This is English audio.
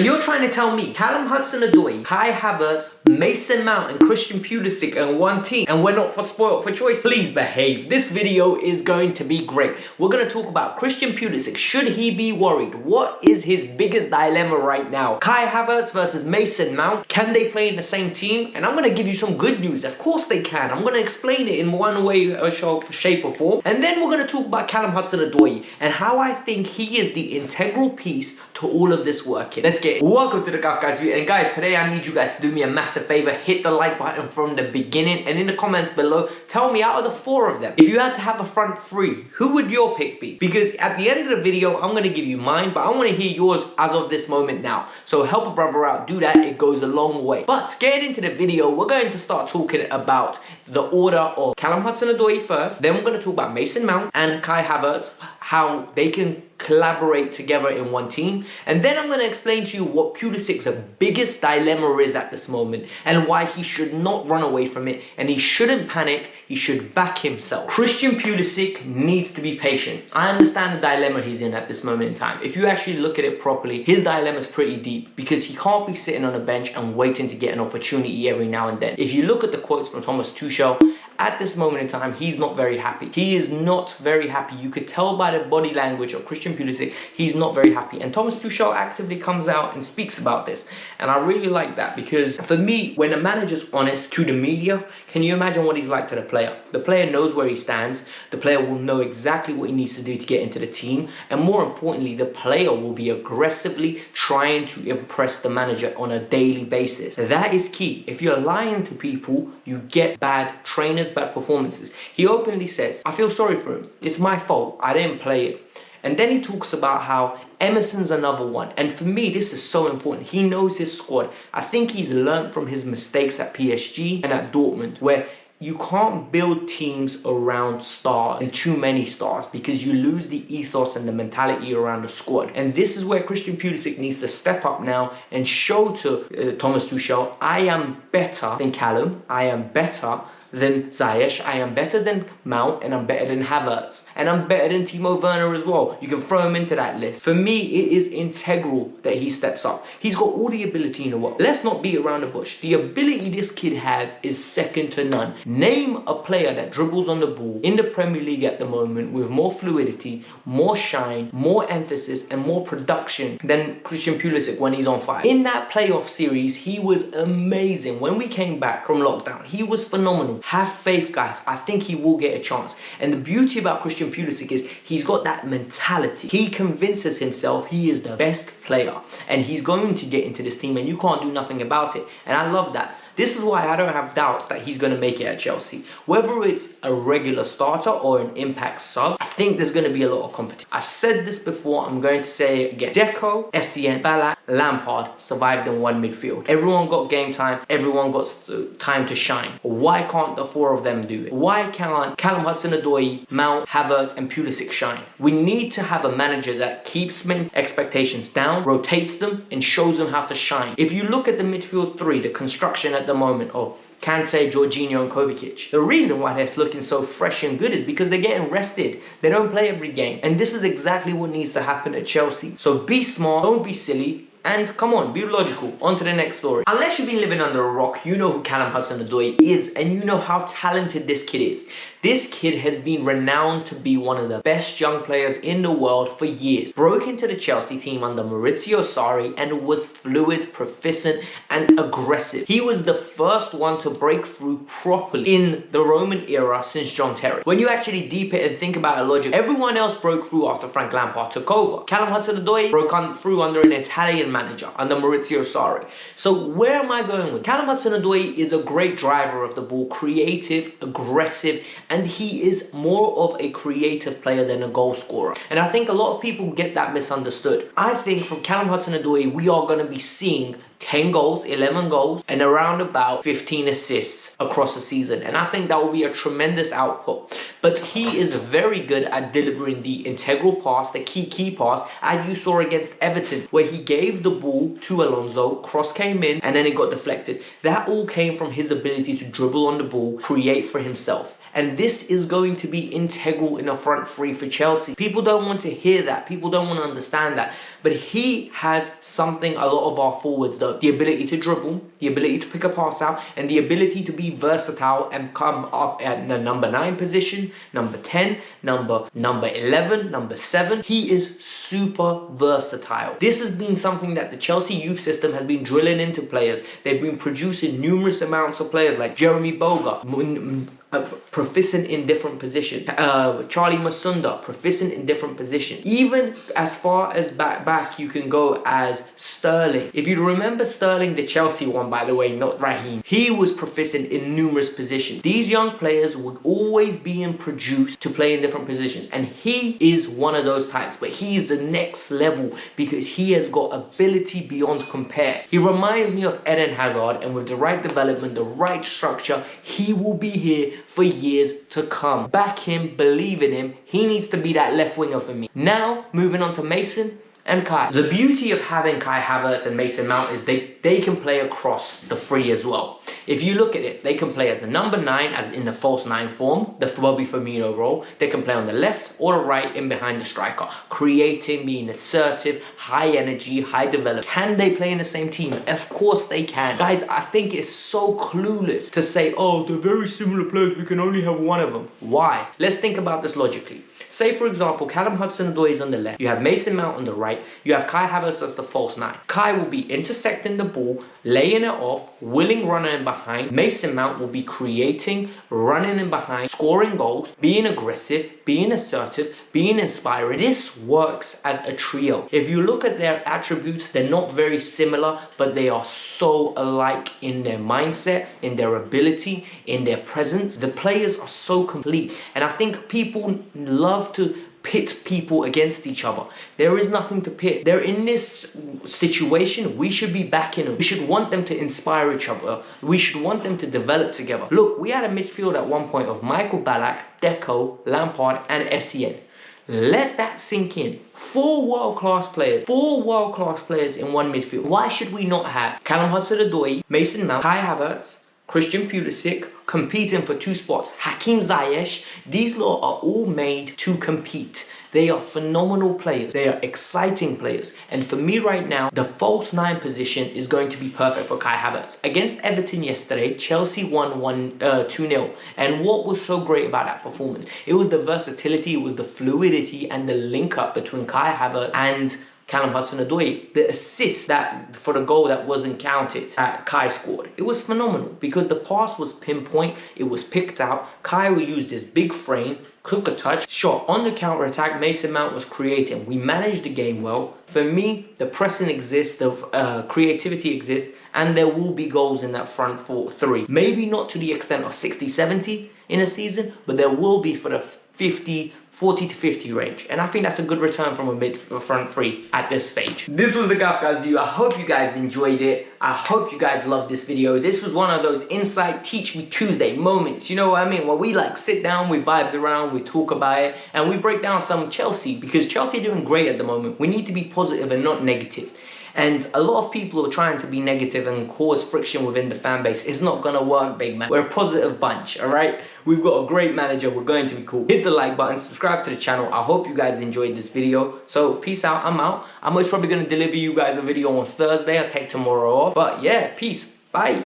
You're trying to tell me Callum Hudson-Odoi, Kai Havertz, Mason Mount and Christian Pulisic in one team and we're not spoiled for choice? Please behave. This video is going to be great. We're going to talk about Christian Pulisic. Should he be worried? What is his biggest dilemma right now? Kai Havertz versus Mason Mount. Can they play in the same team? And I'm going to give you some good news. Of course they can. I'm going to explain it in one way, shape or form. And then we're going to talk about Callum Hudson-Odoi and how I think he is the integral piece to all of this working. Let's get it. Welcome to the Kavkas video, and guys, today I need you guys to do me a massive favor. Hit the like button from the beginning, and in the comments below, tell me out of the four of them, if you had to have a front three, who would your pick be? Because at the end of the video, I'm going to give you mine, but I want to hear yours as of this moment now. So help a brother out, do that, it goes a long way. But getting into the video, we're going to start talking about the order of Callum Hudson-Odoi first, then we're going to talk about Mason Mount and Kai Havertz, how they can collaborate together in one team, and then I'm going to explain to you what Pulisic's biggest dilemma is at this moment and why he should not run away from it and he shouldn't panic. He should back himself. Christian Pulisic needs to be patient. I understand the dilemma he's in at this moment in time. If you actually look at it properly, his dilemma is pretty deep because he can't be sitting on a bench and waiting to get an opportunity every now and then. If you look at the quotes from Thomas Tuchel, at this moment in time, he's not very happy. He is not very happy. You could tell by the body language of Christian Pulisic, he's not very happy. And Thomas Tuchel actively comes out and speaks about this. And I really like that because for me, when a manager's honest to the media, can you imagine what he's like to the player? The player knows where he stands. The player will know exactly what he needs to do to get into the team. And more importantly, the player will be aggressively trying to impress the manager on a daily basis. That is key. If you're lying to people, you get bad trainers, bad performances. He openly says, I feel sorry for him. It's my fault. I didn't play it. And then he talks about how Emerson's another one. And for me, this is so important. He knows his squad. I think he's learned from his mistakes at PSG and at Dortmund, where you can't build teams around stars and too many stars because you lose the ethos and the mentality around the squad. And this is where Christian Pulisic needs to step up now and show to Thomas Tuchel, I am better than Callum. I am better than Ziyech, I am better than Mount, and I'm better than Havertz, and I'm better than Timo Werner as well. You can throw him into that list. For me, it is integral that he steps up. He's got all the ability in the world. Let's not beat around the bush. The ability this kid has is second to none. Name a player that dribbles on the ball in the Premier League at the moment with more fluidity, more shine, more emphasis, and more production than Christian Pulisic when he's on fire. In that playoff series, he was amazing. When we came back from lockdown, he was phenomenal. Have faith, guys. I think he will get a chance. And the beauty about Christian Pulisic is he's got that mentality. He convinces himself he is the best player and he's going to get into this team and you can't do nothing about it. And I love that. This is why I don't have doubts that he's going to make it at Chelsea. Whether it's a regular starter or an impact sub, I think there's going to be a lot of competition. I've said this before, I'm going to say it again. Deco, Essien, Ballack, Lampard survived in one midfield. Everyone got game time, everyone got time to shine. Why can't the four of them do it? Why can't Callum Hudson-Odoi, Mount, Havertz and Pulisic shine? We need to have a manager that keeps expectations down, rotates them and shows them how to shine. If you look at the midfield three, the construction at the moment of Kante, Jorginho and Kovacic, the reason why they're looking so fresh and good is because they're getting rested. They don't play every game. And this is exactly what needs to happen at Chelsea. So be smart, don't be silly. And come on, be logical. On to the next story. Unless you've been living under a rock, you know who Callum Hudson-Odoi is and you know how talented this kid is. This kid has been renowned to be one of the best young players in the world for years. Broke into the Chelsea team under Maurizio Sarri and was fluid, proficient and aggressive. He was the first one to break through properly in the Roman era since John Terry. When you actually deep it and think about it logic, everyone else broke through after Frank Lampard took over. Callum Hudson-Odoi broke through under an Italian manager, under Maurizio Sarri. So where am I going with? Callum Hudson-Odoi is a great driver of the ball, creative, aggressive, and he is more of a creative player than a goal scorer. And I think a lot of people get that misunderstood. I think from Callum Hudson-Odoi, we are going to be seeing 10 goals, 11 goals, and around about 15 assists across the season. And I think that will be a tremendous output. But he is very good at delivering the integral pass, the key pass, as you saw against Everton, where he gave the ball to Alonso, cross came in, and then it got deflected. That all came from his ability to dribble on the ball, create for himself. And this is going to be integral in a front three for Chelsea. People don't want to hear that. People don't want to understand that. But he has something a lot of our forwards don't. The ability to dribble, the ability to pick a pass out, and the ability to be versatile and come up at the number 9 position, number 10, number 11, number 7. He is super versatile. This has been something that the Chelsea youth system has been drilling into players. They've been producing numerous amounts of players like Jeremy Boga, proficient in different positions. Charlie Masunda, proficient in different positions. Even as far as back you can go as Sterling. If you remember Sterling, the Chelsea one, by the way, not Raheem, he was proficient in numerous positions. These young players were always being produced to play in different positions, and he is one of those types. But he is the next level because he has got ability beyond compare. He reminds me of Eden Hazard, and with the right development, the right structure, he will be here for years to come. Back him, believe in him. He needs to be that left winger for me. Now, moving on to Mason and Kai. The beauty of having Kai Havertz and Mason Mount is they can play across the three as well. If you look at it, they can play at the number 9 as in the false 9 form, the Bobby Firmino role. They can play on the left or the right in behind the striker, creating, being assertive, high energy, high development. Can they play in the same team? Of course they can. Guys, I think it's so clueless to say, oh, they're very similar players, we can only have one of them. Why? Let's think about this logically. Say, for example, Callum Hudson-Odoi is on the left. You have Mason Mount on the right. You have Kai Havertz as the false 9. Kai will be intersecting the ball, laying it off, willing runner in behind. Mason Mount will be creating, running in behind, scoring goals, being aggressive, being assertive, being inspiring. This works as a trio. If you look at their attributes, they're not very similar, but they are so alike in their mindset, in their ability, in their presence. The players are so complete. And I think people love to pit people against each other. There is nothing to pit. They're in this situation. We should be backing them. We should want them to inspire each other. We should want them to develop together. Look, we had a midfield at one point of Michael Ballack, Deco, Lampard, and Essien. Let that sink in. 4 world-class players. 4 world-class players in one midfield. Why should we not have Callum Hudson-Odoi, Mason Mount, Kai Havertz, Christian Pulisic competing for 2 spots, Hakim Ziyech? These lot are all made to compete. They are phenomenal players. They are exciting players. And for me right now, the false 9 position is going to be perfect for Kai Havertz. Against Everton yesterday, Chelsea won 2-0. And what was so great about that performance? It was the versatility, it was the fluidity and the link up between Kai Havertz and Callum Hudson-Odoi, the assist that for the goal that wasn't counted that Kai scored. It was phenomenal because the pass was pinpoint, it was picked out. Kai will use this big frame, took a touch, shot on the counter attack. Mason Mount was creating. We managed the game well. For me, the pressing exists, the creativity exists, and there will be goals in that front 3. Maybe not to the extent of 60-70 in a season, but there will be for the 40 to 50 range, and I think that's a good return from a front 3 at this stage. This was the Kavkas view. I hope you guys enjoyed it. I hope you guys loved this video. This was one of those Insight Teach Me Tuesday moments, you know what I mean, where we like sit down, we vibes around, we talk about it, and we break down some Chelsea, because Chelsea are doing great at the moment. We need to be positive and not negative. And a lot of people are trying to be negative and cause friction within the fan base. It's not going to work, big man. We're a positive bunch, all right? We've got a great manager. We're going to be cool. Hit the like button, subscribe to the channel. I hope you guys enjoyed this video. So peace out. I'm out. I'm most probably going to deliver you guys a video on Thursday. I'll take tomorrow off. But yeah, peace. Bye.